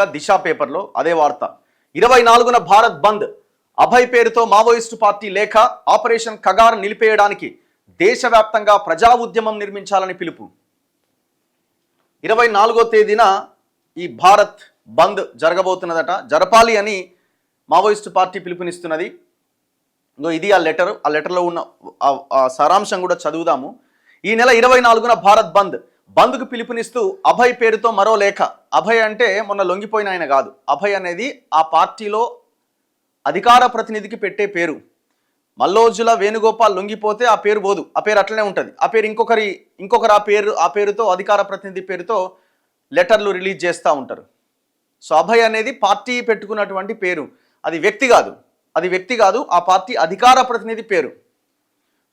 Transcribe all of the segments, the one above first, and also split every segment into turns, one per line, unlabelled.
తాజాగా దిశ పేపర్లో అదే వార్త. 24న భారత్ బంద్, అభయ్ పేరుతో మావోయిస్టు పార్టీ లేఖ, ఆపరేషన్ కగార్ నిలిపేయడానికి దేశవ్యాప్తంగా ప్రజా ఉద్యమం నిర్మించాలని పిలుపు. 24వ తేదీన ఈ భారత్ బంద్ జరగబోతున్నదట, జరపాలి అని మావోయిస్టు పార్టీ పిలుపునిస్తున్నది. ఇది ఆ లెటర్లో ఉన్న సారాంశం కూడా చదువుదాము. ఈ నెల 24న భారత్ బంద్కు పిలుపునిస్తూ అభయ్ పేరుతో మరో లేఖ. అభయ్ అంటే మొన్న లొంగిపోయిన ఆయన కాదు. అభయ్ అనేది ఆ పార్టీలో అధికార ప్రతినిధికి పెట్టే పేరు. మల్లోజుల వేణుగోపాల్ లొంగిపోతే ఆ పేరు పోదు, ఆ పేరు అట్లనే ఉంటుంది. ఆ పేరు ఇంకొకరు ఆ పేరుతో అధికార ప్రతినిధి పేరుతో లెటర్లు రిలీజ్ చేస్తూ ఉంటారు. సో అభయ్ అనేది పార్టీ పెట్టుకున్నటువంటి పేరు, అది వ్యక్తి కాదు, ఆ పార్టీ అధికార ప్రతినిధి పేరు.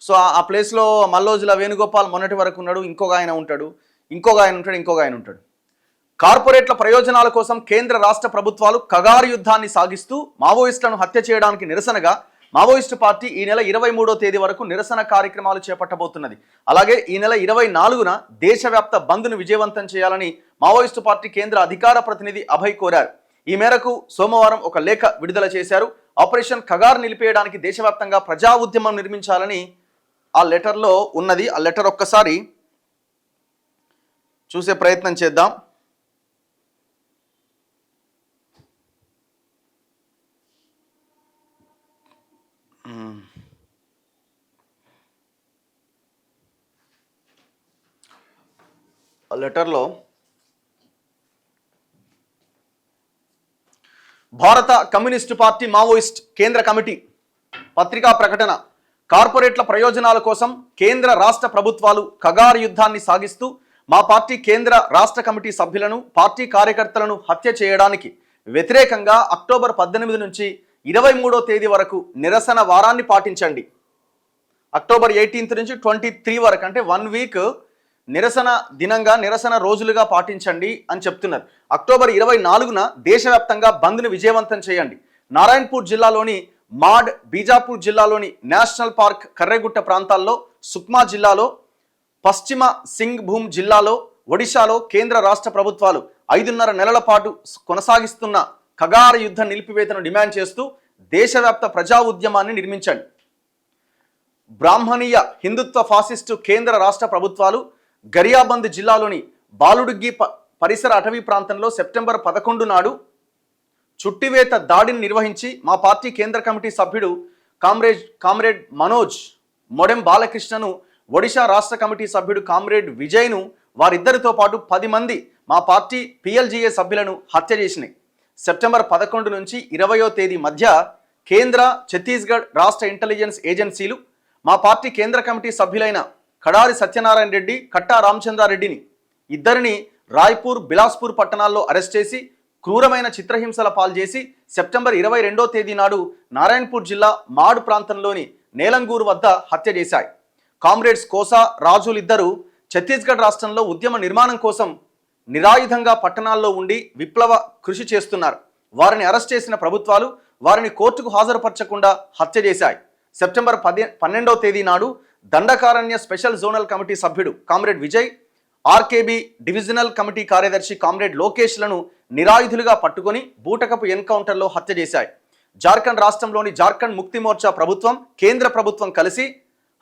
సో ఆ ప్లేస్లో మల్లోజుల వేణుగోపాల్ మొన్నటి వరకు ఉన్నాడు, ఇంకొక ఆయన ఉంటాడు. కార్పొరేట్ల ప్రయోజనాల కోసం కేంద్ర రాష్ట్ర ప్రభుత్వాలు కగారు యుద్ధాన్ని సాగిస్తూ మావోయిస్టులను హత్య చేయడానికి నిరసనగా మావోయిస్టు పార్టీ ఈ నెల 23వ తేదీ వరకు నిరసన కార్యక్రమాలు చేపట్టబోతున్నది. అలాగే ఈ నెల 24న దేశవ్యాప్త బంద్ను విజయవంతం చేయాలని మావోయిస్టు పార్టీ కేంద్ర అధికార ప్రతినిధి అభయ్ కోరారు. ఈ మేరకు సోమవారం ఒక లేఖ విడుదల చేశారు. ఆపరేషన్ కగార్ నిలిపేయడానికి దేశవ్యాప్తంగా ప్రజా ఉద్యమం నిర్మించాలని ఆ లెటర్లో ఉన్నది. ఆ లెటర్ ఒక్కసారి చూసే ప్రయత్నం చేద్దాం. ఆ లెటర్లో భారత కమ్యూనిస్టు పార్టీ మావోయిస్ట్ కేంద్ర కమిటీ పత్రికా ప్రకటన. కార్పొరేట్ల ప్రయోజనాల కోసం కేంద్ర రాష్ట్ర ప్రభుత్వాలు కగారు యుద్ధాన్ని సాగిస్తూ మా పార్టీ కేంద్ర రాష్ట్ర కమిటీ సభ్యులను, పార్టీ కార్యకర్తలను హత్య చేయడానికి వ్యతిరేకంగా అక్టోబర్ 18 నుంచి 23వ తేదీ వరకు నిరసన వారాన్ని పాటించండి. అక్టోబర్ 18 నుంచి 23 వరకు అంటే 1 వీక్ నిరసన రోజులుగా పాటించండి అని చెప్తున్నారు. అక్టోబర్ 24న దేశవ్యాప్తంగా బంద్ను విజయవంతం చేయండి. నారాయణపూర్ జిల్లాలోని మాడ్, బీజాపూర్ జిల్లాలోని నేషనల్ పార్క్, కర్రెగుట్ట ప్రాంతాల్లో, సుక్మా జిల్లాలో, పశ్చిమ సింగ్భూమ్ జిల్లాలో, ఒడిశాలో కేంద్ర రాష్ట్ర ప్రభుత్వాలు 5.5 నెలల పాటు కొనసాగిస్తున్న కగార్ యుద్ధ నిలిపివేతను డిమాండ్ చేస్తూ దేశవ్యాప్త ప్రజా ఉద్యమాన్ని నిర్మించండి. బ్రాహ్మణీయ హిందుత్వ ఫాసిస్టు కేంద్ర రాష్ట్ర ప్రభుత్వాలు గరియాబంద్ జిల్లాలోని బాలుడుగ్గి పరిసర అటవీ ప్రాంతంలో సెప్టెంబర్ 11 నాడు చుట్టివేత దాడిని నిర్వహించి మా పార్టీ కేంద్ర కమిటీ సభ్యుడు కామ్రేడ్ మనోజ్ మొడెం బాలకృష్ణను, ఒడిశా రాష్ట్ర కమిటీ సభ్యుడు కామ్రేడ్ విజయ్ను, వారిద్దరితో పాటు 10 మంది మా పార్టీ PLGA సభ్యులను హత్య చేసినాయి. సెప్టెంబర్ 11 నుంచి 20వ తేదీ మధ్య కేంద్ర, ఛత్తీస్గఢ్ రాష్ట్ర ఇంటెలిజెన్స్ ఏజెన్సీలు మా పార్టీ కేంద్ర కమిటీ సభ్యులైన కడారి సత్యనారాయణ రెడ్డి, కట్టా రామచంద్రారెడ్డిని ఇద్దరిని రాయ్పూర్, బిలాస్పూర్ పట్టణాల్లో అరెస్ట్ చేసి క్రూరమైన చిత్రహింసల పాల్చేసి సెప్టెంబర్ 22వ తేదీ నాడు నారాయణపూర్ జిల్లా మాడు ప్రాంతంలోని నేలంగూరు వద్ద హత్య చేశాయి. కామ్రేడ్స్ కోసా, రాజులిద్దరూ ఛత్తీస్గఢ్ రాష్ట్రంలో ఉద్యమ నిర్మాణం కోసం నిరాయుధంగా పట్టణాల్లో ఉండి విప్లవ కృషి చేస్తున్నారు. వారిని అరెస్ట్ చేసిన ప్రభుత్వాలు వారిని కోర్టుకు హాజరుపరచకుండా హత్య చేశాయి. సెప్టెంబర్ 12వ తేదీ నాడు దండకారణ్య స్పెషల్ జోనల్ కమిటీ సభ్యుడు comrade Vijay, RKB divisional committee కార్యదర్శి కామ్రేడ్ లోకేష్లను నిరాయుధులుగా పట్టుకొని బూటకపు ఎన్కౌంటర్లో హత్య చేశాయి. జార్ఖండ్ రాష్ట్రంలోని జార్ఖండ్ ముక్తి మోర్చా ప్రభుత్వం, కేంద్ర ప్రభుత్వం కలిసి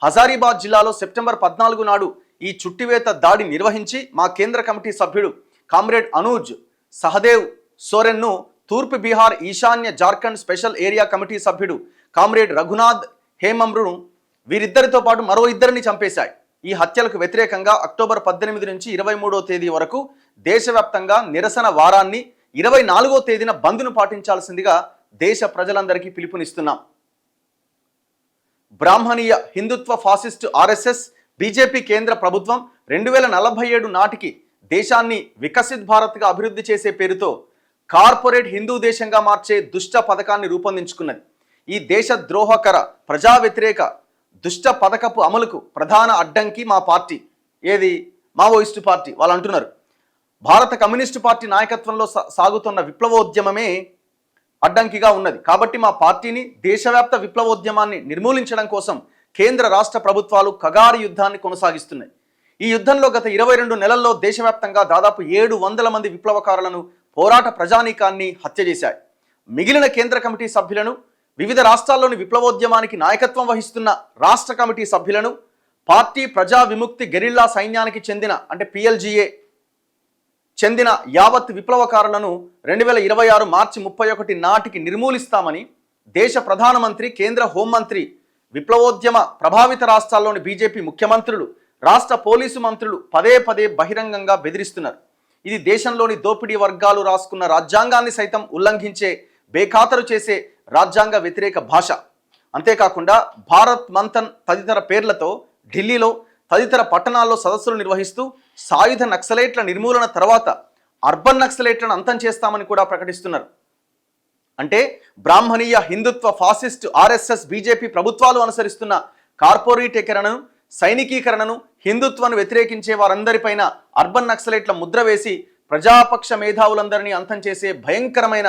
హజారీబాద్ జిల్లాలో సెప్టెంబర్ 14 నాడు ఈ చుట్టివేత దాడి నిర్వహించి మా కేంద్ర కమిటీ సభ్యుడు కామ్రేడ్ అనూజ్ సహదేవ్ సోరెన్ను, తూర్పు బీహార్ ఈశాన్య జార్ఖండ్ స్పెషల్ ఏరియా కమిటీ సభ్యుడు కామ్రేడ్ రఘునాథ్ హేమమ్రును, వీరిద్దరితో పాటు మరో ఇద్దరిని చంపేశాయి. ఈ హత్యలకు వ్యతిరేకంగా అక్టోబర్ 18 నుంచి 23వ తేదీ వరకు దేశవ్యాప్తంగా నిరసన వారాన్ని, 24వ తేదీన బంద్ను పాటించాల్సిందిగా దేశ ప్రజలందరికీ పిలుపునిస్తున్నాం. బ్రాహ్మణీయ హిందుత్వ ఫాసిస్టు RSS, బీజేపీ కేంద్ర ప్రభుత్వం 2047 నాటికి దేశాన్ని వికసిత్ భారత్గా అభివృద్ధి చేసే పేరుతో కార్పొరేట్ హిందూ దేశంగా మార్చే దుష్ట పథకాన్ని రూపొందించుకున్నది. ఈ దేశ ద్రోహకర, ప్రజా వ్యతిరేక దుష్ట పథకపు అమలుకు ప్రధాన అడ్డంకి మా పార్టీ, ఏది మావోయిస్టు పార్టీ. వాళ్ళు అంటున్నారు భారత కమ్యూనిస్టు పార్టీ నాయకత్వంలో సాగుతున్న విప్లవోద్యమమే అడ్డంకిగా ఉన్నది. కాబట్టి మా పార్టీని, దేశవ్యాప్త విప్లవోద్యమాన్ని నిర్మూలించడం కోసం కేంద్ర రాష్ట్ర ప్రభుత్వాలు కగారు యుద్ధాన్ని కొనసాగిస్తున్నాయి. ఈ యుద్ధంలో గత 22 నెలల్లో దేశవ్యాప్తంగా దాదాపు 700 మంది విప్లవకారులను, పోరాట ప్రజానీకాన్ని హత్య చేశాయి. మిగిలిన కేంద్ర కమిటీ సభ్యులను, వివిధ రాష్ట్రాల్లోని విప్లవోద్యమానికి నాయకత్వం వహిస్తున్న రాష్ట్ర కమిటీ సభ్యులను పార్టీ ప్రజా విముక్తి గెరిల్లా సైన్యానికి చెందిన అంటే PLGA చెందిన యావత్ విప్లవకారులను 2026 మార్చి 31 నాటికి నిర్మూలిస్తామని దేశ ప్రధానమంత్రి, కేంద్ర హోంమంత్రి, విప్లవోద్యమ ప్రభావిత రాష్ట్రాల్లోని బీజేపీ ముఖ్యమంత్రులు, రాష్ట్ర పోలీసు మంత్రులు పదే పదే బహిరంగంగా బెదిరిస్తున్నారు. ఇది దేశంలోని దోపిడీ వర్గాలు రాసుకున్న రాజ్యాంగాన్ని సైతం ఉల్లంఘించే, బేఖాతరు చేసే రాజ్యాంగ వ్యతిరేక భాష. అంతేకాకుండా భారత్ మంథన్ తదితర పేర్లతో ఢిల్లీలో తదితర పట్టణాల్లో సదస్సులు నిర్వహిస్తూ సాయుధ నక్సలైట్ల నిర్మూలన తర్వాత అర్బన్ నక్సలైట్లను అంతం చేస్తామని కూడా ప్రకటిస్తున్నారు. అంటే బ్రాహ్మణీయ, హిందుత్వ, ఫాసిస్ట్, RSS, బీజేపీ ప్రభుత్వాలు అనుసరిస్తున్న కార్పొరేటీకరణను, సైనికీకరణను, హిందుత్వాన్ని వ్యతిరేకించే వారందరిపైన అర్బన్ నక్సలైట్ల ముద్ర వేసి ప్రజాపక్ష మేధావులందరినీ అంతం చేసే భయంకరమైన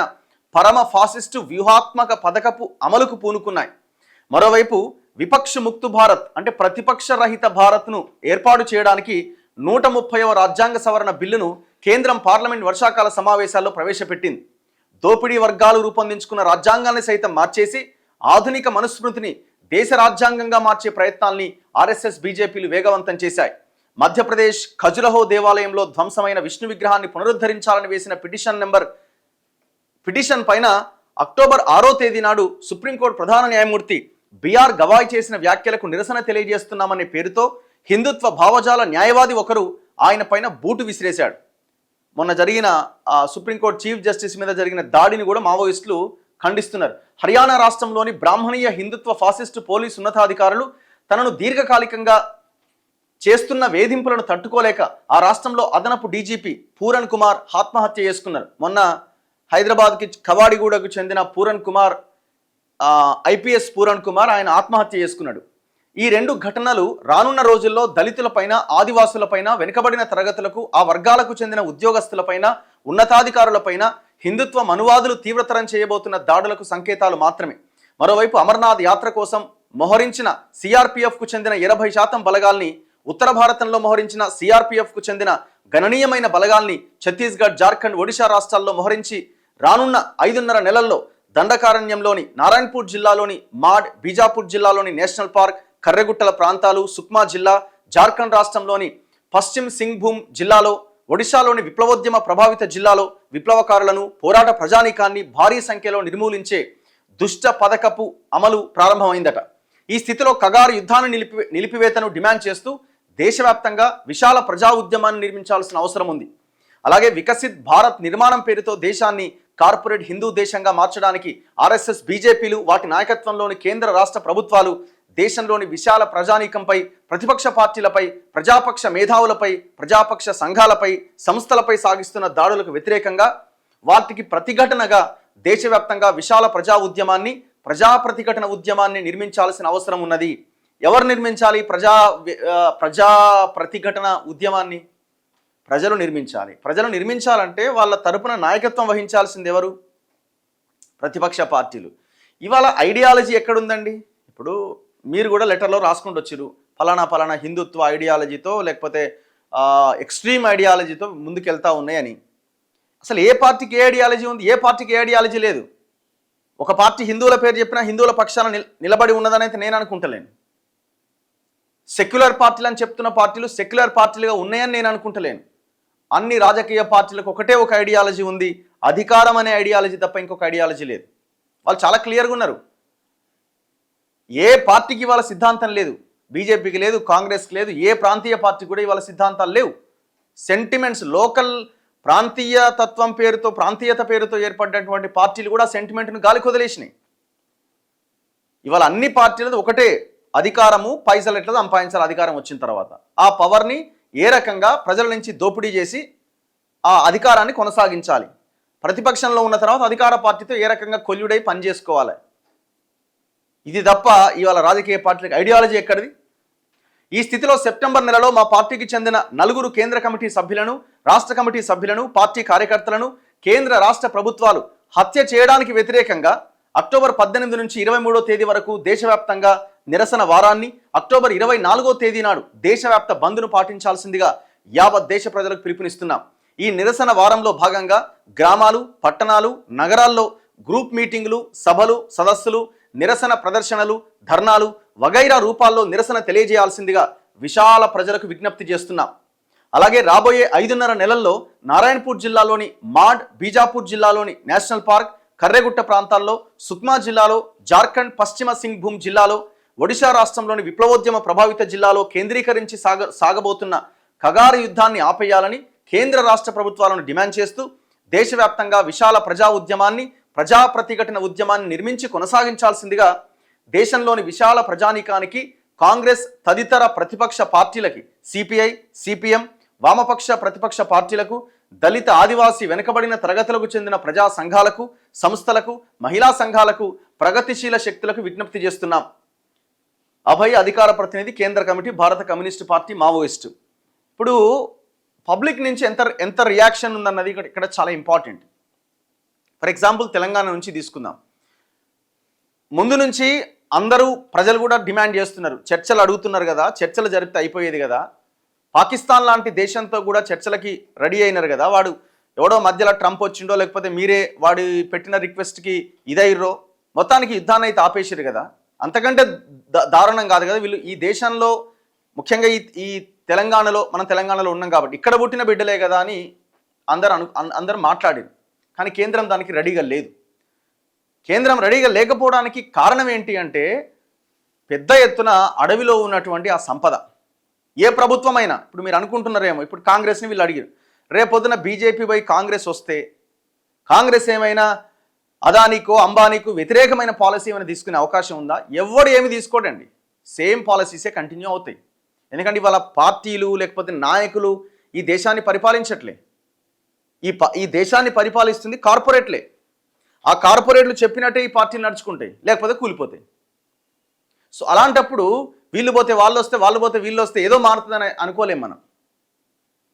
పరమ ఫాసిస్టు వ్యూహాత్మక పథకపు అమలుకు పూనుకున్నాయి. మరోవైపు విపక్ష ముక్తు భారత్ అంటే ప్రతిపక్ష రహిత భారత్ను ఏర్పాటు చేయడానికి 130వ రాజ్యాంగ సవరణ బిల్లును కేంద్రం పార్లమెంట్ వర్షాకాల సమావేశాల్లో ప్రవేశపెట్టింది. దోపిడీ వర్గాలు రూపొందించుకున్న రాజ్యాంగాన్ని సైతం మార్చేసి ఆధునిక మనుస్మృతిని దేశ రాజ్యాంగంగా మార్చే ప్రయత్నాల్ని RSS, బీజేపీలు వేగవంతం చేశాయి. మధ్యప్రదేశ్ ఖజురహో దేవాలయంలో ధ్వంసమైన విష్ణు విగ్రహాన్ని పునరుద్ధరించాలని వేసిన పిటిషన్ పైన అక్టోబర్ 6వ తేదీ నాడు సుప్రీంకోర్టు ప్రధాన న్యాయమూర్తి BR గవాయ్ చేసిన వ్యాఖ్యలకు నిరసన తెలియజేస్తున్నామనే పేరుతో హిందుత్వ భావజాల న్యాయవాది ఒకరు ఆయన పైన బూటు విసిరేశాడు. మొన్న జరిగిన సుప్రీంకోర్టు చీఫ్ జస్టిస్ మీద జరిగిన దాడిని కూడా మావోయిస్టులు ఖండిస్తున్నారు. హర్యానా రాష్ట్రంలోని బ్రాహ్మణీయ, హిందుత్వ, ఫాసిస్టు పోలీసు ఉన్నతాధికారులు తనను దీర్ఘకాలికంగా చేస్తున్న వేధింపులను తట్టుకోలేక ఆ రాష్ట్రంలో అదనపు DGP పూరన్ కుమార్ ఆత్మహత్య చేసుకున్నారు. మొన్న హైదరాబాద్కి కవాడిగూడకు చెందిన పూరన్ కుమార్, IPS పూరన్ కుమార్ ఆయన ఆత్మహత్య చేసుకున్నాడు. ఈ రెండు ఘటనలు రానున్న రోజుల్లో దళితులపైన, ఆదివాసులపైన, వెనుకబడిన తరగతులకు, ఆ వర్గాలకు చెందిన ఉద్యోగస్తులపైన, ఉన్నతాధికారులపైన హిందుత్వ మనువాదులు తీవ్రతరం చేయబోతున్న దాడులకు సంకేతాలు మాత్రమే. మరోవైపు అమర్నాథ్ యాత్ర కోసం మోహరించిన CRPFకు చెందిన 80% బలగాల్ని, ఉత్తర భారతంలో మోహరించిన CRPFకు చెందిన గణనీయమైన బలగాల్ని ఛత్తీస్గఢ్, జార్ఖండ్, ఒడిశా రాష్ట్రాల్లో మోహరించి రానున్న 5.5 నెలల్లో దండకారణ్యంలోని నారాయణపూర్ జిల్లాలోని మాడ్, బీజాపూర్ జిల్లాలోని నేషనల్ పార్క్, కర్రెగుట్టల ప్రాంతాలు, సుక్మా జిల్లా, జార్ఖండ్ రాష్ట్రంలోని పశ్చిమ సింగ్భూమ్ జిల్లాలో, ఒడిశాలోని విప్లవోద్యమ ప్రభావిత జిల్లాలో విప్లవకారులను, పోరాట ప్రజానీకాన్ని భారీ సంఖ్యలో నిర్మూలించే దుష్ట పథకపు అమలు ప్రారంభమైందట. ఈ స్థితిలో కగారు యుద్ధాన్ని నిలిపివేతను డిమాండ్ చేస్తూ దేశవ్యాప్తంగా విశాల ప్రజా ఉద్యమాన్ని నిర్మించాల్సిన అవసరం ఉంది. అలాగే వికసిత్ భారత్ నిర్మాణం పేరుతో దేశాన్ని కార్పొరేట్ హిందూ దేశంగా మార్చడానికి RSS, బీజేపీలు, వాటి నాయకత్వంలోని కేంద్ర రాష్ట్ర ప్రభుత్వాలు దేశంలోని విశాల ప్రజానీకంపై, ప్రతిపక్ష పార్టీలపై, ప్రజాపక్ష మేధావులపై, ప్రజాపక్ష సంఘాలపై, సంస్థలపై సాగిస్తున్న దాడులకు వ్యతిరేకంగా వాటికి ప్రతిఘటనగా దేశవ్యాప్తంగా విశాల ప్రజా ఉద్యమాన్ని, ప్రజా ప్రతిఘటన ఉద్యమాన్ని నిర్మించాల్సిన అవసరం ఉన్నది. ఎవరు నిర్మించాలి ప్రజా ప్రతిఘటన ఉద్యమాన్ని? ప్రజలు నిర్మించాలి. ప్రజలు నిర్మించాలంటే వాళ్ళ తరపున నాయకత్వం వహించాల్సింది ఎవరు? ప్రతిపక్ష పార్టీలు. ఇవాళ ఐడియాలజీ ఎక్కడుందండి? ఇప్పుడు మీరు కూడా లెటర్లో రాసుకుంటూ వచ్చారు, ఫలానా హిందుత్వ ఐడియాలజీతో లేకపోతే ఎక్స్ట్రీమ్ ఐడియాలజీతో ముందుకెళ్తా ఉన్నాయని. అసలు ఏ పార్టీకి ఏ ఐడియాలజీ ఉంది? ఏ పార్టీకి ఏ ఐడియాలజీ లేదు. ఒక పార్టీ హిందువుల పేరు చెప్పినా హిందువుల పక్షాన నిలబడి ఉన్నదని అయితే నేను అనుకుంటలేను. సెక్యులర్ పార్టీలు అని చెప్తున్న పార్టీలు సెక్యులర్ పార్టీలుగా ఉన్నాయని నేను అనుకుంటలేను. అన్ని రాజకీయ పార్టీలకు ఒకటే ఒక ఐడియాలజీ ఉంది, అధికారం అనే ఐడియాలజీ తప్ప ఇంకొక ఐడియాలజీ లేదు. వాళ్ళు చాలా క్లియర్గా ఉన్నారు. ఏ పార్టీకి ఇవాళ సిద్ధాంతం లేదు. బీజేపీకి లేదు, కాంగ్రెస్కి లేదు, ఏ ప్రాంతీయ పార్టీ కూడా ఇవాళ సిద్ధాంతాలు లేవు. సెంటిమెంట్స్, లోకల్ ప్రాంతీయత పేరుతో ఏర్పడినటువంటి పార్టీలు కూడా సెంటిమెంట్ను గాలికి వదిలేసినాయి. ఇవాళ అన్ని పార్టీలది ఒకటే అధికారము, పైసలు ఎట్లా సంపాదించాలి అధికారం వచ్చిన తర్వాత, ఆ పవర్ని ఏ రకంగా ప్రజల నుంచి దోపిడీ చేసి ఆ అధికారాన్ని కొనసాగించాలి, ప్రతిపక్షంలో ఉన్న తర్వాత అధికార పార్టీతో ఏ రకంగా కొల్యుడై పనిచేసుకోవాలి. ఇది తప్ప ఇవాళ రాజకీయ పార్టీలకు ఐడియాలజీ ఎక్కడిది? ఈ స్థితిలో సెప్టెంబర్ నెలలో మా పార్టీకి చెందిన 4 కేంద్ర కమిటీ సభ్యులను, రాష్ట్ర కమిటీ సభ్యులను, పార్టీ కార్యకర్తలను కేంద్ర రాష్ట్ర ప్రభుత్వాలు హత్య చేయడానికి వ్యతిరేకంగా అక్టోబర్ 18 నుంచి 23వ తేదీ వరకు దేశవ్యాప్తంగా నిరసన వారాన్ని, అక్టోబర్ 24వ తేదీ నాడు దేశవ్యాప్త బంద్ను పాటించాల్సిందిగా యావత్ దేశ ప్రజలకు పిలుపునిస్తున్నాం. ఈ నిరసన వారంలో భాగంగా గ్రామాలు, పట్టణాలు, నగరాల్లో గ్రూప్ మీటింగులు, సభలు, సదస్సులు, నిరసన ప్రదర్శనలు, ధర్నాలు వగైరా రూపాల్లో నిరసన తెలియజేయాల్సిందిగా విశాల ప్రజలకు విజ్ఞప్తి చేస్తున్నాం. అలాగే రాబోయే 5.5 నెలల్లో నారాయణపూర్ జిల్లాలోని మాడ్, బీజాపూర్ జిల్లాలోని నేషనల్ పార్క్, కర్రెగుట్ట ప్రాంతాల్లో, సుక్మా జిల్లాలో, జార్ఖండ్ పశ్చిమ సింగ్భూమ్ జిల్లాలో, ఒడిశా రాష్ట్రంలోని విప్లవోద్యమ ప్రభావిత జిల్లాలో కేంద్రీకరించి సాగబోతున్న కగారు యుద్ధాన్ని ఆపేయాలని కేంద్ర రాష్ట్ర ప్రభుత్వాలను డిమాండ్ చేస్తూ దేశవ్యాప్తంగా విశాల ప్రజా ఉద్యమాన్ని, ప్రజా ప్రతిఘటన ఉద్యమాన్ని నిర్మించి కొనసాగించాల్సిందిగా దేశంలోని విశాల ప్రజానీకానికి, కాంగ్రెస్ తదితర ప్రతిపక్ష పార్టీలకి, సిపిఐ, సిపిఎం, వామపక్ష ప్రతిపక్ష పార్టీలకు, దళిత, ఆదివాసీ, వెనుకబడిన తరగతులకు చెందిన ప్రజా సంఘాలకు, సంస్థలకు, మహిళా సంఘాలకు, ప్రగతిశీల శక్తులకు విజ్ఞప్తి చేస్తున్నాం. అభయ్, అధికార ప్రతినిధి, కేంద్ర కమిటీ, భారత కమ్యూనిస్టు పార్టీ, మావోయిస్టు. ఇప్పుడు పబ్లిక్ నుంచి ఎంత రియాక్షన్ ఉందన్నది ఇక్కడ చాలా ఇంపార్టెంట్. ఫర్ ఎగ్జాంపుల్ తెలంగాణ నుంచి తీసుకుందాం. ముందు నుంచి అందరూ ప్రజలు కూడా డిమాండ్ చేస్తున్నారు, చర్చలు అడుగుతున్నారు కదా, చర్చలు జరిపితే అయిపోయేది కదా, పాకిస్తాన్ లాంటి దేశంతో కూడా చర్చలకి రెడీ అయినారు కదా, వాడు ఎవడో మధ్యలో ట్రంప్ వచ్చిండో లేకపోతే మీరే వాడి పెట్టిన రిక్వెస్ట్కి ఇదైర్రో, మొత్తానికి యుద్ధాన్ని అయితే ఆపేసారు కదా, అంతకంటే దారుణం కాదు కదా వీళ్ళు. ఈ దేశంలో ముఖ్యంగా ఈ తెలంగాణలో, మనం తెలంగాణలో ఉన్నాం కాబట్టి ఇక్కడ పుట్టిన బిడ్డలే కదా అని అందరూ మాట్లాడారు. కానీ కేంద్రం దానికి రెడీగా లేదు. కేంద్రం రెడీగా లేకపోవడానికి కారణం ఏంటి అంటే పెద్ద ఎత్తున అడవిలో ఉన్నటువంటి ఆ సంపద. ఏ ప్రభుత్వమైనా, ఇప్పుడు మీరు అనుకుంటున్నారేమో, ఇప్పుడు కాంగ్రెస్ని వీళ్ళు అడిగారు, రేపొద్దున బీజేపీ పై కాంగ్రెస్ వస్తే కాంగ్రెస్ ఏమైనా అదానికో అంబానీకో వ్యతిరేకమైన పాలసీ ఏమైనా తీసుకునే అవకాశం ఉందా? ఎవడు ఏమి తీసుకోడండి, సేమ్ పాలసీసే కంటిన్యూ అవుతాయి. ఎందుకంటే ఇవాళ పార్టీలు లేకపోతే నాయకులు ఈ దేశాన్ని పరిపాలించట్లే. ఈ దేశాన్ని పరిపాలిస్తుంది కార్పొరేట్లే. ఆ కార్పొరేట్లు చెప్పినట్టే ఈ పార్టీలు నడుచుకుంటాయి, లేకపోతే కూలిపోతాయి. సో అలాంటప్పుడు వీళ్ళు పోతే వాళ్ళు వస్తే, వాళ్ళు పోతే వీళ్ళు వస్తే ఏదో మారుతుందని అనుకోలేం మనం.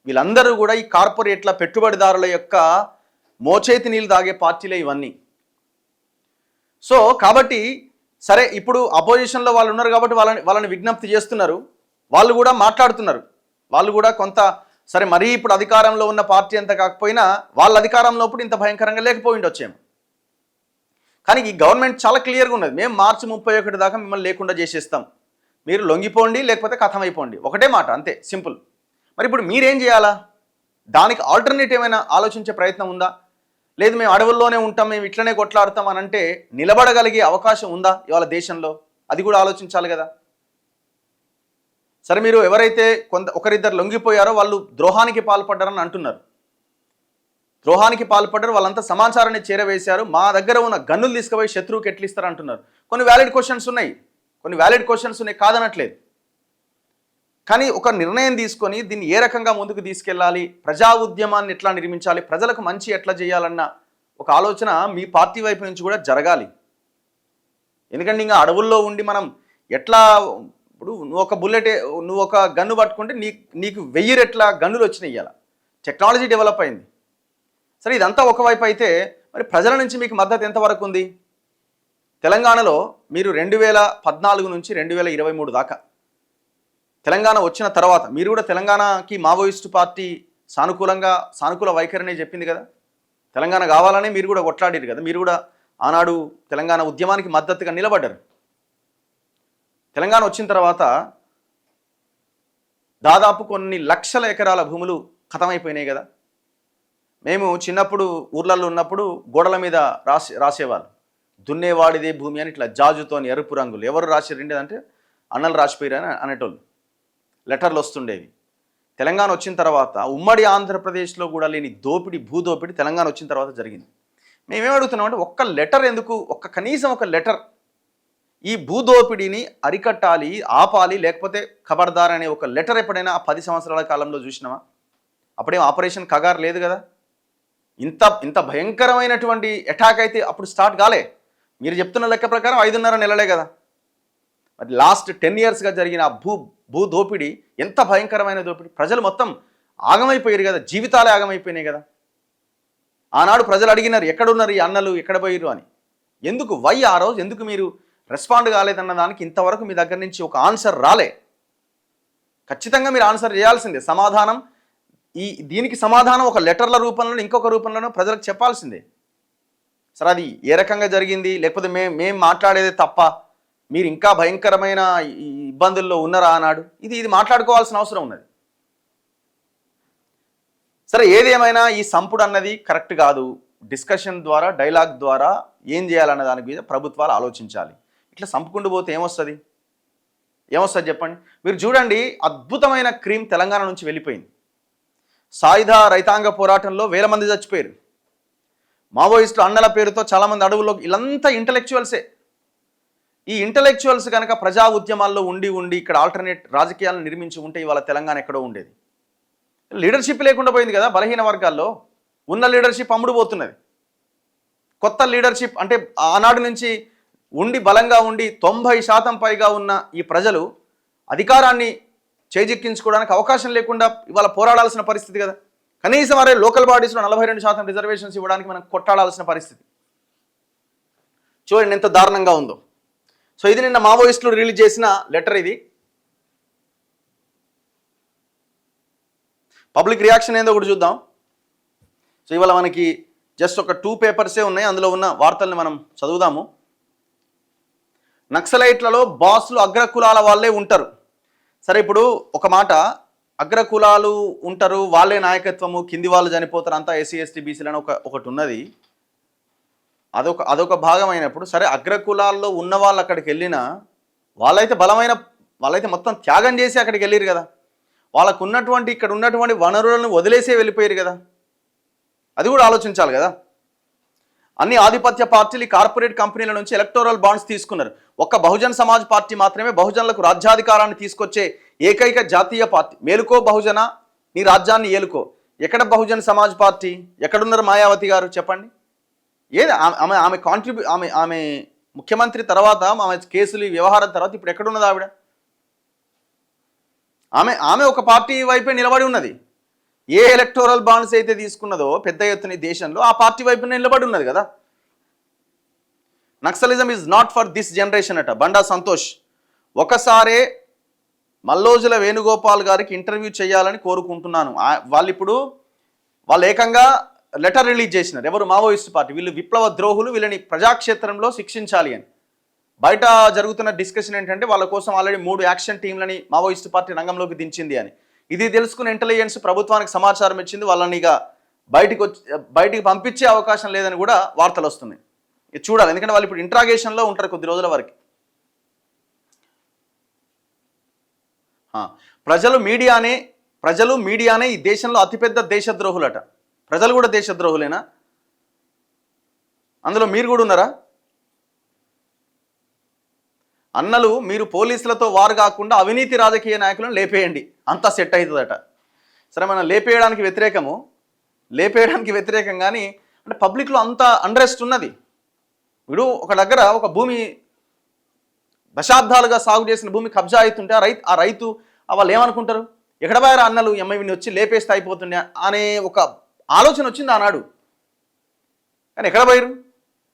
వీళ్ళందరూ కూడా ఈ కార్పొరేట్ల పెట్టుబడిదారుల యొక్క మోచేతి నీళ్ళు తాగే పార్టీలే ఇవన్నీ. సో కాబట్టి సరే, ఇప్పుడు అపోజిషన్లో వాళ్ళు ఉన్నారు కాబట్టి వాళ్ళని విజ్ఞప్తి చేస్తున్నారు, వాళ్ళు కూడా మాట్లాడుతున్నారు, వాళ్ళు కూడా కొంత సరే మరీ ఇప్పుడు అధికారంలో ఉన్న పార్టీ అంత కాకపోయినా వాళ్ళ అధికారంలో ఇప్పుడు ఇంత భయంకరంగా లేకపోయింది వచ్చేమో. కానీ ఈ గవర్నమెంట్ చాలా క్లియర్గా ఉన్నది, మేము మార్చి 31 దాకా మిమ్మల్ని లేకుండా చేసేస్తాం, మీరు లొంగిపోండి లేకపోతే కథం అయిపోండి, ఒకటే మాట, అంతే సింపుల్. మరి ఇప్పుడు మీరేం చేయాలా? దానికి ఆల్టర్నేట్ ఏమైనా ఆలోచించే ప్రయత్నం ఉందా? లేదు మేము అడవుల్లోనే ఉంటాం, మేము ఇట్లనే కొట్లాడతాం అని అంటే నిలబడగలిగే అవకాశం ఉందా ఇవాళ దేశంలో? అది కూడా ఆలోచించాలి కదా. సరే, మీరు ఎవరైతే ఒకరిద్దరు లొంగిపోయారో వాళ్ళు ద్రోహానికి పాల్పడ్డారని అంటున్నారు. ద్రోహానికి పాల్పడ్డారు, వాళ్ళంతా సమాచారాన్ని చేరవేశారు, మా దగ్గర ఉన్న గన్నులు తీసుకుపోయి శత్రువుకి ఎట్లిస్తారు అంటున్నారు. కొన్ని వ్యాలిడ్ క్వశ్చన్స్ ఉన్నాయి, కాదనట్లేదు. కానీ ఒక నిర్ణయం తీసుకొని దీన్ని ఏ రకంగా ముందుకు తీసుకెళ్ళాలి, ప్రజా ఉద్యమాన్ని ఎట్లా నిర్మించాలి, ప్రజలకు మంచి ఎట్లా చేయాలన్న ఒక ఆలోచన మీ పార్టీ వైపు నుంచి కూడా జరగాలి. ఎందుకంటే ఇంకా అడవుల్లో ఉండి మనం ఎట్లా, ఇప్పుడు నువ్వు ఒక గన్ను పట్టుకుంటే నీకు 1000 రెట్ల గన్నులు వచ్చినాయి. ఇవాళ టెక్నాలజీ డెవలప్ అయింది. సరే, ఇదంతా ఒకవైపు అయితే మరి ప్రజల నుంచి మీకు మద్దతు ఎంతవరకు ఉంది? తెలంగాణలో మీరు 2014 నుంచి 2023 దాకా తెలంగాణ వచ్చిన తర్వాత మీరు కూడా తెలంగాణకి మావోయిస్టు పార్టీ సానుకూల వైఖరినే చెప్పింది కదా, తెలంగాణ కావాలని మీరు కూడా కొట్లాడారు కదా, మీరు కూడా ఆనాడు తెలంగాణ ఉద్యమానికి మద్దతుగా నిలబడ్డారు. తెలంగాణ వచ్చిన తర్వాత దాదాపు కొన్ని లక్షల ఎకరాల భూములు ఖతమైపోయినాయి కదా. మేము చిన్నప్పుడు ఊర్లలో ఉన్నప్పుడు గోడల మీద రాసేవాళ్ళు, దున్నేవాడిదే భూమి అని, ఇట్లా జాజుతోని ఎరుపు రంగులు. ఎవరు రాసిరండి అంటే అన్నలు రాసిపోయారు అని అనేటోళ్ళు, లెటర్లు వస్తుండేవి. తెలంగాణ వచ్చిన తర్వాత ఉమ్మడి ఆంధ్రప్రదేశ్లో కూడా లేని భూదోపిడి తెలంగాణ వచ్చిన తర్వాత జరిగింది. మేమేమడుగుతున్నామంటే ఒక్క లెటర్ ఎందుకు, కనీసం ఒక లెటర్ ఈ భూదోపిడిని అరికట్టాలి, ఆపాలి, లేకపోతే ఖబర్దార్ అనే ఒక లెటర్ ఎప్పుడైనా ఆ 10 సంవత్సరాల కాలంలో చూసినామా? అప్పుడేం ఆపరేషన్ కగార్ లేదు కదా. ఇంత భయంకరమైనటువంటి అటాక్ అయితే అప్పుడు స్టార్ట్ కాలే. మీరు చెప్తున్న లెక్క ప్రకారం 5.5 నెలలే కదా. మరి లాస్ట్ 10 yearsగా జరిగిన భూ దోపిడీ ఎంత భయంకరమైన దోపిడీ, ప్రజలు మొత్తం ఆగమైపోయారు కదా, జీవితాలే ఆగమైపోయినాయి కదా. ఆనాడు ప్రజలు అడిగినారు, ఎక్కడున్నారు ఈ అన్నలు, ఎక్కడ పోయారు అని. ఎందుకు ఆ రోజు ఎందుకు మీరు రెస్పాండ్ కాలేదన్న దానికి ఇంతవరకు మీ దగ్గర నుంచి ఒక ఆన్సర్ రాలే. ఖచ్చితంగా మీరు ఆన్సర్ చేయాల్సిందే. సమాధానం దీనికి సమాధానం ఒక లెటర్ల రూపంలో ఇంకొక రూపంలోనో ప్రజలకు చెప్పాల్సిందే. సరే అది ఏ రకంగా జరిగింది, లేకపోతే మేము మాట్లాడేది తప్ప, మీరు ఇంకా భయంకరమైన ఇబ్బందుల్లో ఉన్నారా అన్నాడు. ఇది మాట్లాడుకోవాల్సిన అవసరం ఉన్నది. సరే ఏదేమైనా ఈ సంపుడు అన్నది కరెక్ట్ కాదు. డిస్కషన్ ద్వారా, డైలాగ్ ద్వారా ఏం చేయాలన్న దాని మీద ప్రభుత్వాలు ఆలోచించాలి. ఇట్లా సంపుకుంటూ పోతే ఏమొస్తుంది చెప్పండి. మీరు చూడండి, అద్భుతమైన క్రీమ్ తెలంగాణ నుంచి వెళ్ళిపోయింది. సాయుధ రైతాంగ పోరాటంలో వేల మంది చచ్చిపోయారు. మావోయిస్టులు అన్నల పేరుతో చాలామంది అడవుల్లో, ఇలాంతా ఇంటలెక్చువల్సే. ఈ ఇంటలెక్చువల్స్ కనుక ప్రజా ఉద్యమాల్లో ఉండి ఇక్కడ ఆల్టర్నేట్ రాజకీయాలను నిర్మించి ఉంటే ఇవాళ తెలంగాణ ఎక్కడో ఉండేది. లీడర్షిప్ లేకుండా పోయింది కదా. బలహీన వర్గాల్లో ఉన్న లీడర్షిప్ అమ్ముడు పోతున్నది. కొత్త లీడర్షిప్ అంటే ఆనాడు నుంచి బలంగా ఉండి 90% పైగా ఉన్న ఈ ప్రజలు అధికారాన్ని చేజిక్కించుకోవడానికి అవకాశం లేకుండా ఇవాళ పోరాడాల్సిన పరిస్థితి కదా. కనీసం అరే లోకల్ బాడీస్లో 42% రిజర్వేషన్స్ ఇవ్వడానికి మనం కొట్టాడాల్సిన పరిస్థితి. చూడండి ఎంత దారుణంగా ఉందో. సో ఇది నిన్న మావోయిస్టులు రిలీజ్ చేసిన లెటర్. ఇది పబ్లిక్ రియాక్షన్ ఏందో కూడా చూద్దాం. సో ఇవాళ మనకి జస్ట్ ఒక 2 పేపర్సే ఉన్నాయి, అందులో ఉన్న వార్తల్ని మనం చదువుదాము. నక్సలైట్లలో బాసులు అగ్రకులాల వాళ్ళే ఉంటారు. సరే ఇప్పుడు ఒక మాట, అగ్రకులాలు ఉంటారు, వాళ్ళే నాయకత్వము, కింది వాళ్ళు చనిపోతారు, అంతా ఎస్సీ ఎస్టీ బీసీలని ఒకటి ఉన్నది. అదొక భాగం అయినప్పుడు సరే అగ్రకులాల్లో ఉన్న వాళ్ళు అక్కడికి వెళ్ళినా వాళ్ళైతే మొత్తం త్యాగం చేసి అక్కడికి వెళ్ళారు కదా. వాళ్ళకు ఉన్నటువంటి ఇక్కడ ఉన్నటువంటి వనరులను వదిలేసే వెళ్ళిపోయారు కదా. అది కూడా ఆలోచించాలి కదా. అన్ని ఆధిపత్య పార్టీలు కార్పొరేట్ కంపెనీల నుంచి ఎలక్టోరల్ బాండ్స్ తీసుకున్నారు. ఒక్క బహుజన్ సమాజ్ పార్టీ మాత్రమే బహుజనులకు రాజ్యాధికారాన్ని తీసుకొచ్చే ఏకైక జాతీయ పార్టీ. మేలుకో బహుజన, నీ రాజ్యాన్ని ఏలుకో. ఎక్కడ బహుజన్ సమాజ్ పార్టీ? ఎక్కడున్నారు మాయావతి గారు చెప్పండి. ఏది ఆమె ముఖ్యమంత్రి తర్వాత, ఆమె కేసులు వ్యవహారం తర్వాత ఇప్పుడు ఎక్కడున్నది ఆవిడ? ఆమె ఒక పార్టీ వైపే నిలబడి ఉన్నది. ఏ ఎలక్టోరల్ బాండ్స్ అయితే తీసుకున్నదో పెద్ద ఎత్తున దేశంలో ఆ పార్టీ వైపు నిలబడి ఉన్నది కదా. Naxalism is not for this generation అట బండా సంతోష్. ఒకసారే మల్లోజుల వేణుగోపాల్ గారికి ఇంటర్వ్యూ చేయాలని కోరుకుంటున్నాను. వాళ్ళు ఏకంగా లెటర్ రిలీజ్ చేసినారు. ఎవరు? Maoist party. వీళ్ళు విప్లవ ద్రోహులు, వీళ్ళని ప్రజాక్షేత్రంలో శిక్షించాలి అని. బయట జరుగుతున్న డిస్కషన్ ఏంటంటే వాళ్ళ కోసం ఆల్రెడీ 3 యాక్షన్ టీంలని మావోయిస్ట్ పార్టీ రంగంలోకి దించింది అని. ఇది తెలుసుకున్న ఇంటెలిజెన్స్ ప్రభుత్వానికి సమాచారం ఇచ్చింది. వాళ్ళని ఇక బయటికి పంపించే అవకాశం లేదని కూడా వార్తలు వస్తున్నాయి. ఇది చూడాలి, ఎందుకంటే వాళ్ళు ఇప్పుడు ఇంట్రాగేషన్లో ఉంటారు కొద్ది రోజుల వరకు. ప్రజలు మీడియానే ఈ దేశంలో అతిపెద్ద దేశద్రోహులట. ప్రజలు కూడా దేశద్రోహులేనా? అందులో మీరు కూడా ఉన్నారా? అన్నలు, మీరు పోలీసులతో వారు కాకుండా అవినీతి రాజకీయ నాయకులను లేపేయండి, అంతా సెట్ అవుతుందట. సరే మనం లేపేయడానికి వ్యతిరేకం కానీ అంటే పబ్లిక్లో అంత అండరెస్ట్ ఉన్నది. ఇప్పుడు ఒక దగ్గర ఒక భూమి దశాబ్దాలుగా సాగు చేసిన భూమి కబ్జా అవుతుంటే ఆ రైతు వాళ్ళు ఏమనుకుంటారు? ఎక్కడ పోయారు అన్నలు, ఎంఐవిని వచ్చి లేపేస్తే అయిపోతుండే అనే ఒక ఆలోచన వచ్చింది ఆనాడు. కానీ ఎక్కడ పోయారు?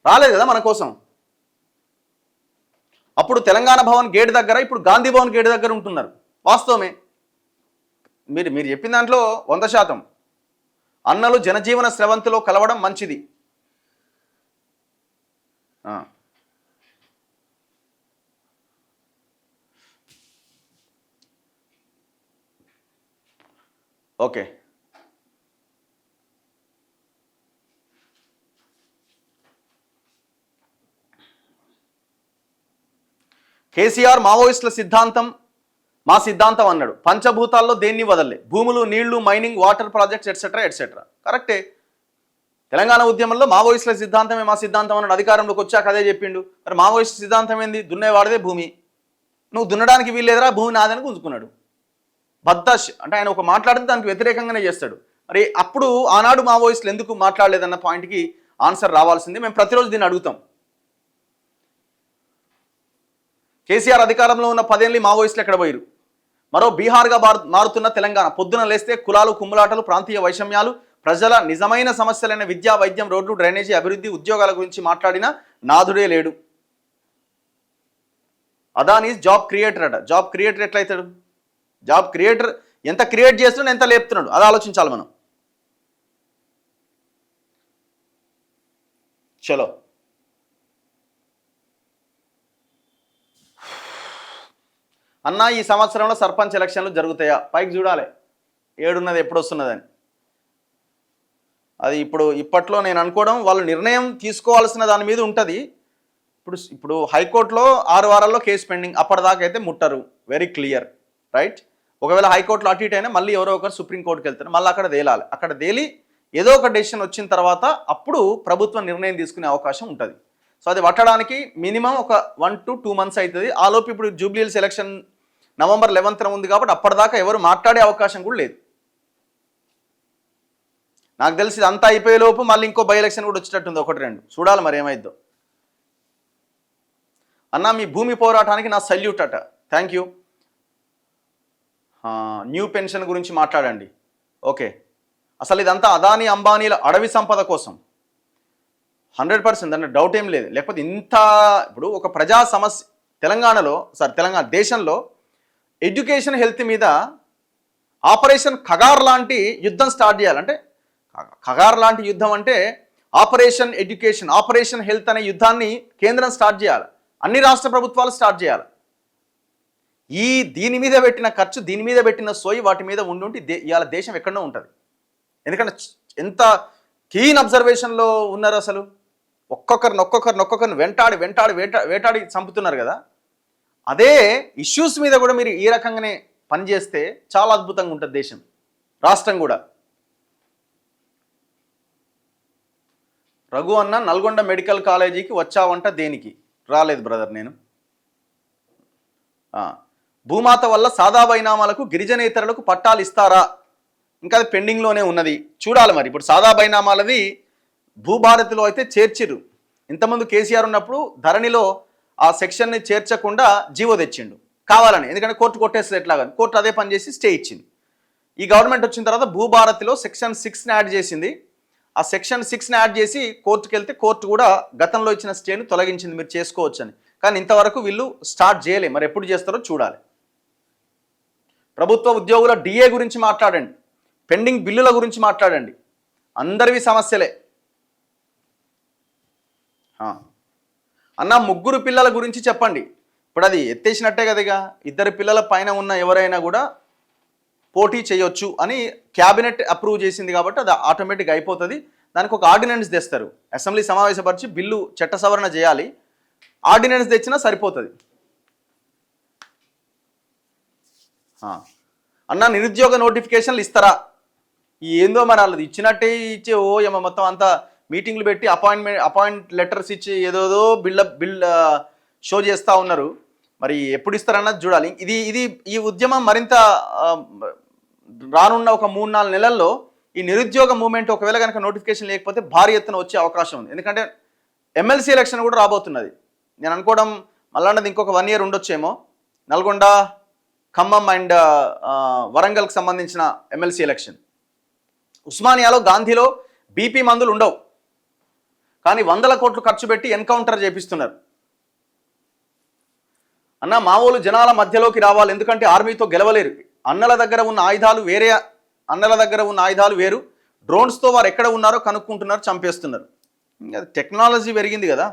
రాలేదు కదా మన కోసం. అప్పుడు తెలంగాణ భవన్ గేట్ దగ్గర, ఇప్పుడు గాంధీ భవన్ గేట్ దగ్గర ఉంటున్నారు. వాస్తవమే. మీరు చెప్పిన దాంట్లో 100%. అన్నలు జనజీవన స్రవంతిలో కలవడం మంచిది. ఓకే, కేసీఆర్ మావోయిస్టుల సిద్ధాంతం మా సిద్ధాంతం అన్నాడు. పంచభూతాల్లో దేన్ని వదలలే. భూములు, నీళ్లు, మైనింగ్, వాటర్ ప్రాజెక్ట్స్ ఎట్సెట్రా. కరెక్టే. తెలంగాణ ఉద్యమంలో మావోయిస్టుల సిద్ధాంతమే మా సిద్ధాంతం అన్నాడు. అధికారంలోకి వచ్చాక అదే చెప్పిండు. మరి మావోయిస్ట్ సిద్ధాంతం ఏంది? దున్నేవాడిదే భూమి, నువ్వు దున్నడానికి వీల్లేదురా, భూమి నాదని గుంజుకున్నాడు. అంటే ఆయన ఒక మాట్లాడితే దానికి వ్యతిరేకంగానే చేస్తాడు. మరి అప్పుడు ఆనాడు మావోయిస్టులు ఎందుకు మాట్లాడలేదన్న పాయింట్కి ఆన్సర్ రావాల్సింది. మేము ప్రతిరోజు దీన్ని అడుగుతాం. కేసీఆర్ అధికారంలో ఉన్న 10 ఏళ్ళు మావోయిస్టులు ఎక్కడ పోయారు? మరో బీహార్గా మారుతున్న తెలంగాణ. పొద్దున లేస్తే కులాలు, కుమ్ములాటలు, ప్రాంతీయ వైషమ్యాలు, ప్రజల నిజమైన సమస్యలైన విద్య, వైద్యం, రోడ్లు, డ్రైనేజీ, అభివృద్ధి, ఉద్యోగాల గురించి మాట్లాడిన నాథుడే లేడు. అదానీ జాబ్ క్రియేటర్ అట. జాబ్ క్రియేటర్ ఎట్లయితాడు? జాబ్ క్రియేటర్ ఎంత క్రియేట్ చేస్తున్నాడు, ఎంత లేపుతున్నాడు, అది ఆలోచించాలి మనం. చలో అన్న, ఈ సంవత్సరంలో సర్పంచ్ ఎలక్షన్లు జరుగుతాయా? పైకి చూడాలి ఏడున్నది ఎప్పుడు వస్తున్నదని. అది ఇప్పట్లో నేను అనుకోవడం వాళ్ళు నిర్ణయం తీసుకోవాల్సిన దాని మీద ఉంటుంది. ఇప్పుడు హైకోర్టులో 6 వారాల్లో కేసు పెండింగ్, అప్పటిదాకా అయితే ముట్టరు, వెరీ క్లియర్, రైట్. ఒకవేళ హైకోర్టులో అటు ఇటు అయినా మళ్ళీ ఎవరో ఒకరు సుప్రీంకోర్టుకి వెళ్తారు, మళ్ళీ అక్కడ తేలాలి. అక్కడ తేలి ఏదో ఒక డెసిషన్ వచ్చిన తర్వాత అప్పుడు ప్రభుత్వం నిర్ణయం తీసుకునే అవకాశం ఉంటుంది. సో అది పట్టడానికి మినిమం ఒక 1 to 2 months అవుతుంది. ఆలోపు ఇప్పుడు జూబ్లీహిల్స్ ఎలక్షన్ November 11th ఉంది కాబట్టి అప్పటిదాకా ఎవరు మాట్లాడే అవకాశం కూడా లేదు. నాకు తెలిసి అంతా అయిపోయేలోపు మళ్ళీ ఇంకో బై ఎలక్షన్ కూడా వచ్చేటట్టుంది, 1-2 చూడాలి మరి ఏమైద్దో. అన్న, మీ భూమి పోరాటానికి నా సల్యూట్ అట, థ్యాంక్ యూ. న్యూ పెన్షన్ గురించి మాట్లాడండి. ఓకే, అసలు ఇదంతా అదానీ అంబానీల అడవి సంపద కోసం 100% అంటే డౌట్ ఏం లేదు. లేకపోతే ఇంత ఇప్పుడు ఒక ప్రజా సమస్య తెలంగాణ దేశంలో ఎడ్యుకేషన్ హెల్త్ మీద ఆపరేషన్ ఖగార్ లాంటి యుద్ధం స్టార్ట్ చేయాలంటే, ఖగార్ లాంటి యుద్ధం అంటే ఆపరేషన్ ఎడ్యుకేషన్, ఆపరేషన్ హెల్త్ అనే యుద్ధాన్ని కేంద్రం స్టార్ట్ చేయాలి, అన్ని రాష్ట్ర ప్రభుత్వాలు స్టార్ట్ చేయాలి. దీని మీద పెట్టిన ఖర్చు, దీని మీద పెట్టిన సోయి వాటి మీద ఉండి ఇవాళ దేశం ఎక్కడో ఉంటుంది. ఎందుకంటే ఎంత కీన్ అబ్జర్వేషన్లో ఉన్నారు, అసలు ఒక్కొక్కరిని వేటాడి చంపుతున్నారు కదా. అదే ఇష్యూస్ మీద కూడా మీరు ఈ రకంగానే పనిచేస్తే చాలా అద్భుతంగా ఉంటుంది దేశం, రాష్ట్రం కూడా. రఘు అన్న, నల్గొండ మెడికల్ కాలేజీకి వచ్చావంట, దేనికి? రాలేదు బ్రదర్ నేను. భూమాత వల్ల సాదా బైనామాలకు గిరిజనేతరులకు పట్టాలు ఇస్తారా? ఇంకా అది పెండింగ్లోనే ఉన్నది, చూడాలి మరి. ఇప్పుడు సాదా బైనామాలది భూభారతిలో అయితే చేర్చిరు, ఇంతకుముందు కేసీఆర్ ఉన్నప్పుడు ధరణిలో ఆ సెక్షన్ని చేర్చకుండా జీవో తెచ్చిండు కావాలని, ఎందుకంటే కోర్టు కొట్టేస్తుంది ఎట్లాగా, కోర్టు అదే పని చేసి స్టే ఇచ్చింది. ఈ గవర్నమెంట్ వచ్చిన తర్వాత భూభారతిలో సెక్షన్ 6ని యాడ్ చేసింది. ఆ సెక్షన్ 6ని యాడ్ చేసి కోర్టుకు వెళ్తే కోర్టు కూడా గతంలో ఇచ్చిన స్టేను తొలగించింది, మీరు చేసుకోవచ్చు అని. కానీ ఇంతవరకు వీళ్ళు స్టార్ట్ చేయలే, మరి ఎప్పుడు చేస్తారో చూడాలి. ప్రభుత్వ ఉద్యోగుల డిఏ గురించి మాట్లాడండి, పెండింగ్ బిల్లుల గురించి మాట్లాడండి, అందరివి సమస్యలే. అన్న, 3 పిల్లల గురించి చెప్పండి. ఇప్పుడు అది ఎత్తేసినట్టే కదగా, 2 పిల్లల పైన ఉన్న ఎవరైనా కూడా పోటీ చేయొచ్చు అని క్యాబినెట్ అప్రూవ్ చేసింది కాబట్టి అది ఆటోమేటిక్గా అయిపోతుంది. దానికి ఒక ఆర్డినెన్స్ తెస్తారు, అసెంబ్లీ సమావేశపరిచి బిల్లు చట్ట సవరణ చేయాలి, ఆర్డినెన్స్ తెచ్చినా సరిపోతుంది. అన్న, నిరుద్యోగ నోటిఫికేషన్లు ఇస్తారా? ఏందో మరి వాళ్ళది ఇచ్చినట్టే ఇచ్చే ఏమో మొత్తం అంతా మీటింగ్లు పెట్టి అపాయింట్ లెటర్స్ ఇచ్చి ఏదోదో బిల్ షో చేస్తూ ఉన్నారు. మరి ఎప్పుడు ఇస్తారన్నది చూడాలి. ఈ ఉద్యమం మరింత రానున్న ఒక 3-4 నెలల్లో ఈ నిరుద్యోగ మూవ్మెంట్ ఒకవేళ కనుక నోటిఫికేషన్ లేకపోతే భారీ ఎత్తున వచ్చే అవకాశం ఉంది. ఎందుకంటే ఎమ్మెల్సీ ఎలక్షన్ కూడా రాబోతున్నది. నేను అనుకోవడం మళ్ళీ ఇంకొక 1 year ఉండొచ్చేమో. నల్గొండ, ఖమ్మం అండ్ వరంగల్కి సంబంధించిన ఎమ్మెల్సీ ఎలక్షన్. ఉస్మానియాలో, గాంధీలో బీపీ మందులు ఉండవు, కానీ 100 కోట్లు ఖర్చు పెట్టి ఎన్కౌంటర్ చేపిస్తున్నారు. అన్న, మావోలు జనాల మధ్యలోకి రావాలి, ఎందుకంటే ఆర్మీతో గెలవలేరు. అన్నల దగ్గర ఉన్న ఆయుధాలు వేరు, డ్రోన్స్తో వారు ఎక్కడ ఉన్నారో కనుక్కుంటున్నారు, చంపేస్తున్నారు. ఇంకా టెక్నాలజీ పెరిగింది కదా.